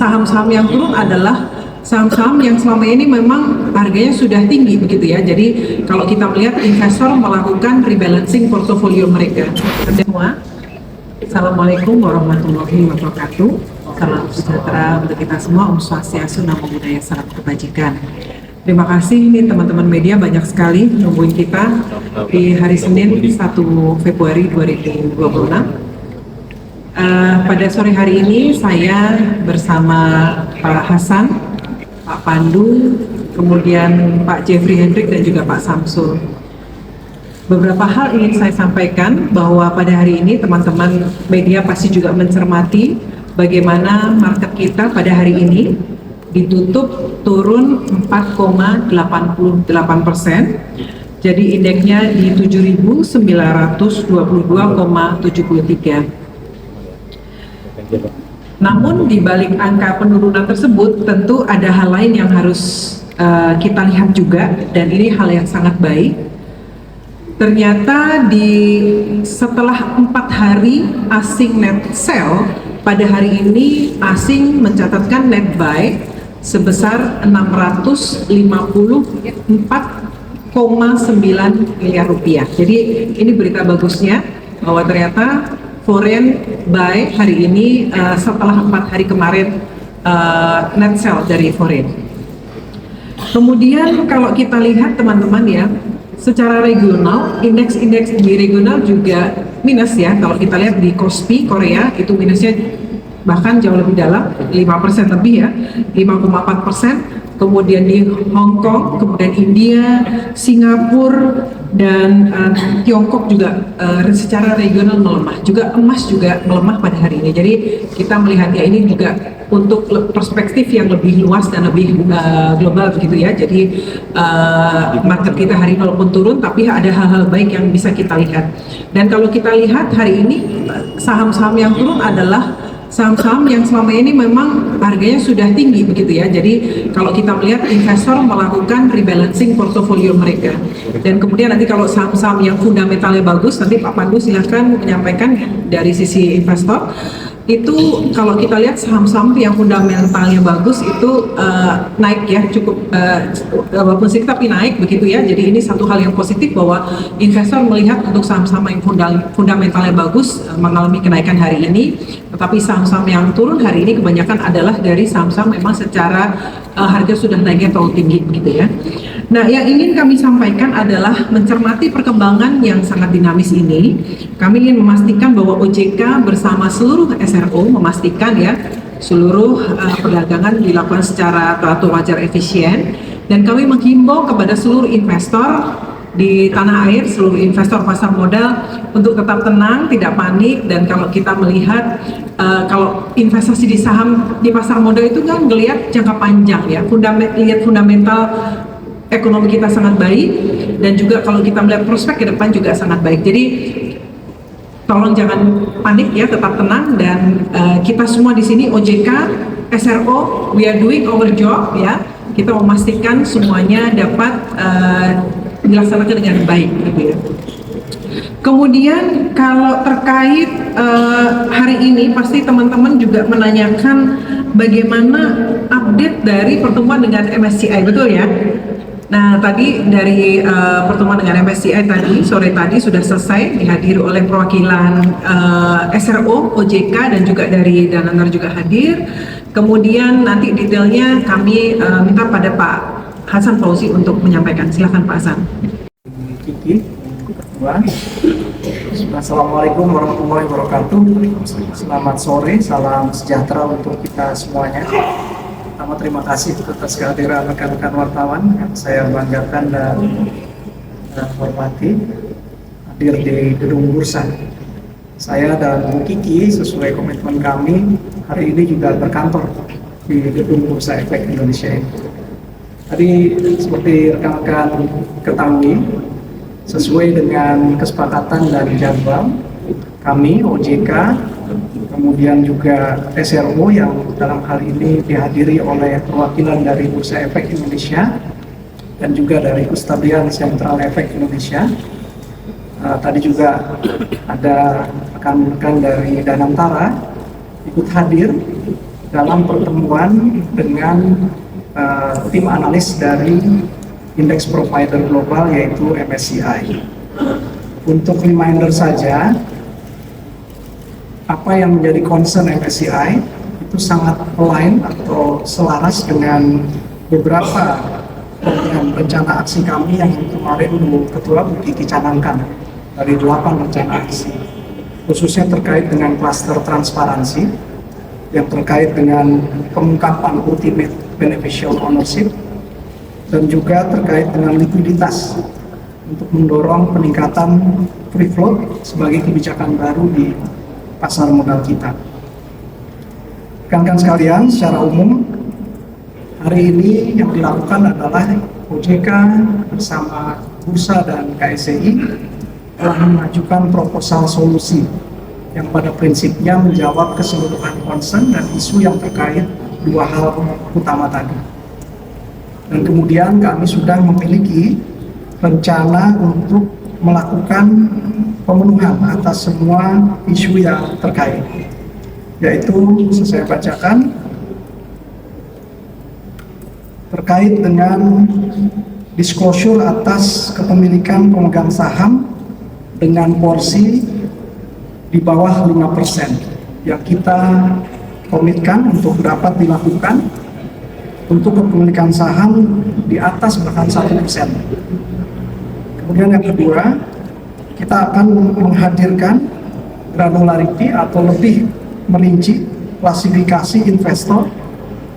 saham-saham yang turun adalah saham-saham yang selama ini memang harganya sudah tinggi begitu ya. Jadi kalau kita melihat investor melakukan rebalancing portofolio mereka. Semua, Assalamualaikum warahmatullahi wabarakatuh. Salam sejahtera untuk kita semua. Om Swastiastu, Namo Buddhaya, salam kebajikan. Terima kasih nih teman-teman media, banyak sekali nungguin kita di hari Senin 1 Februari 2026. Pada sore hari ini saya bersama Pak Hasan, Pak Pandu, kemudian Pak Jeffrey Hendrik dan juga Pak Samsul. Beberapa hal ingin saya sampaikan bahwa pada hari ini teman-teman media pasti juga mencermati bagaimana market kita pada hari ini ditutup turun 4,88%. Jadi indeksnya di 7.922,73. Namun di balik angka penurunan tersebut tentu ada hal lain yang harus kita lihat juga, dan ini hal yang sangat baik. Ternyata setelah 4 hari asing net sell, pada hari ini asing mencatatkan net buy sebesar 654,9 miliar rupiah. Jadi ini berita bagusnya bahwa ternyata foreign buy hari ini setelah 4 hari kemarin net sell dari foreign. Kemudian kalau kita lihat teman-teman ya, secara regional, indeks-indeks di regional juga minus ya. Kalau kita lihat di Kospi Korea itu minusnya bahkan jauh lebih dalam, 5% lebih ya, 5,4%. Kemudian di Hong Kong, kemudian India, Singapura, dan Tiongkok juga secara regional melemah. Juga emas juga melemah pada hari ini. Jadi kita melihat ya ini juga untuk perspektif yang lebih luas dan lebih global begitu ya. Jadi market kita hari ini walaupun turun, tapi ada hal-hal baik yang bisa kita lihat. Dan kalau kita lihat hari ini saham-saham yang turun adalah saham-saham yang selama ini memang harganya sudah tinggi begitu ya. Jadi kalau kita melihat investor melakukan rebalancing portofolio mereka. Dan kemudian nanti kalau saham-saham yang fundamentalnya bagus, nanti Pak Pandu silahkan menyampaikan dari sisi investor. Itu kalau kita lihat saham-saham yang fundamentalnya bagus itu naik ya, cukup walaupun sedikit tapi naik begitu ya. Jadi ini satu hal yang positif bahwa investor melihat untuk saham-saham yang fundamentalnya bagus mengalami kenaikan hari ini. Tetapi saham-saham yang turun hari ini kebanyakan adalah dari saham-saham memang secara harga sudah naiknya terlalu tinggi begitu ya. Nah, yang ingin kami sampaikan adalah mencermati perkembangan yang sangat dinamis ini. Kami ingin memastikan bahwa OJK bersama seluruh SRO memastikan ya seluruh perdagangan dilakukan secara teratur, wajar, efisien. Dan kami menghimbau kepada seluruh investor di tanah air, seluruh investor pasar modal untuk tetap tenang, tidak panik. Dan kalau kita melihat kalau investasi di saham di pasar modal itu kan ngelihat jangka panjang ya, lihat fundamental ekonomi kita sangat baik, dan juga kalau kita melihat prospek ke depan juga sangat baik. Jadi tolong jangan panik ya, tetap tenang. Dan kita semua di sini OJK, SRO, we are doing our job ya. Kita memastikan semuanya dapat dilaksanakan dengan baik gitu ya. Kemudian kalau terkait hari ini pasti teman-teman juga menanyakan bagaimana update dari pertemuan dengan MSCI, betul ya? Nah, tadi dari pertemuan dengan MSCI tadi, sore tadi sudah selesai, dihadiri oleh perwakilan SRO, OJK, dan juga dari Dananar juga hadir. Kemudian nanti detailnya kami minta pada Pak Hasan Fauzi untuk menyampaikan. Silakan Pak Hasan. Kiki, Ketua. Assalamualaikum warahmatullahi wabarakatuh. Selamat sore, salam sejahtera untuk kita semuanya. Pertama, terima kasih atas kehadiran rekan-rekan wartawan yang saya banggakan dan hormati hadir di gedung bursa. Saya dan Bu Kiki sesuai komitmen kami hari ini juga berkantor di gedung Bursa Efek Indonesia ini. Tadi seperti rekan-rekan ketahui, sesuai dengan kesepakatan dan jadwal kami OJK, kemudian juga SRO yang dalam hal ini dihadiri oleh perwakilan dari Bursa Efek Indonesia dan juga dari Kustodian Sentral Efek Indonesia. Tadi juga ada rekan-rekan dari Danantara ikut hadir dalam pertemuan dengan tim analis dari indeks provider global yaitu MSCI. Untuk reminder saja, apa yang menjadi concern MSCI itu sangat align atau selaras dengan beberapa program rencana aksi kami yang kemarin Ketua Bu Kiki canangkan dari 8 rencana aksi, khususnya terkait dengan klaster transparansi yang terkait dengan pengungkapan ultimate beneficial ownership dan juga terkait dengan likuiditas untuk mendorong peningkatan free float sebagai kebijakan baru di pasar modal kita. Rekan-rekan sekalian, secara umum hari ini yang dilakukan adalah OJK bersama Bursa dan KSCI telah mengajukan proposal solusi yang pada prinsipnya menjawab keseluruhan concern dan isu yang terkait dua hal utama tadi. Dan kemudian kami sudah memiliki rencana untuk melakukan pemenuhan atas semua isu yang terkait, yaitu saya bacakan terkait dengan disclosure atas kepemilikan pemegang saham dengan porsi di bawah 5% yang kita komitkan untuk dapat dilakukan untuk kepemilikan saham di atas bahkan 1%. Kemudian yang kedua, kita akan menghadirkan granularity atau lebih merinci klasifikasi investor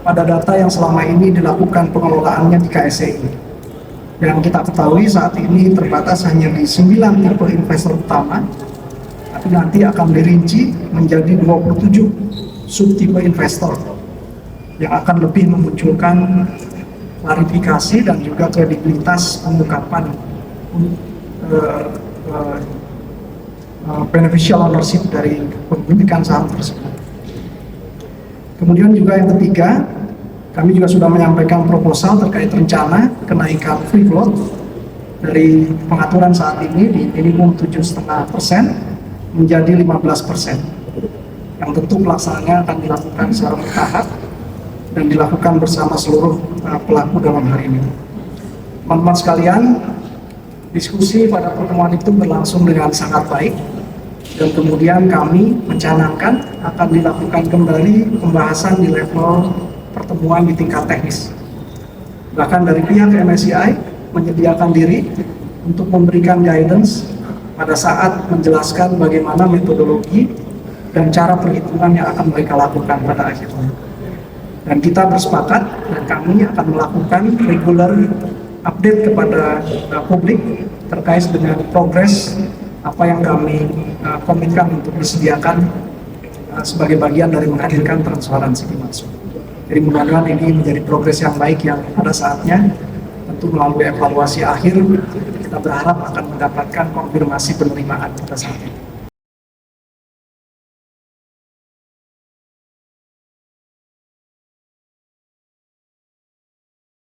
pada data yang selama ini dilakukan pengelolaannya di KSCI. Yang kita ketahui saat ini terbatas hanya di 9 tipe investor utama, tapi nanti akan dirinci menjadi 27 subtipe investor yang akan lebih memunculkan klarifikasi dan juga kredibilitas pengungkapan beneficial ownership dari kepemilikan saham tersebut. Kemudian juga yang ketiga, kami juga sudah menyampaikan proposal terkait rencana kenaikan free float dari pengaturan saat ini di minimum 7,5% menjadi 15%. Yang tentu pelaksanaannya akan dilakukan secara bertahap dan dilakukan bersama seluruh pelaku dalam hal ini. Teman-teman sekalian, diskusi pada pertemuan itu berlangsung dengan sangat baik dan kemudian kami mencanangkan akan dilakukan kembali pembahasan di level pertemuan di tingkat teknis. Bahkan dari pihak MSCI menyediakan diri untuk memberikan guidance pada saat menjelaskan bagaimana metodologi dan cara perhitungan yang akan mereka lakukan pada akhirnya. Dan kita bersepakat dan kami akan melakukan regular update kepada publik terkait dengan progres apa yang kami komitkan untuk disediakan sebagai bagian dari menghadirkan transparansi dimaksud. Jadi mudah-mudahan ini menjadi progres yang baik yang pada saatnya tentu melalui evaluasi akhir kita berharap akan mendapatkan konfirmasi penerimaan pada saat ini.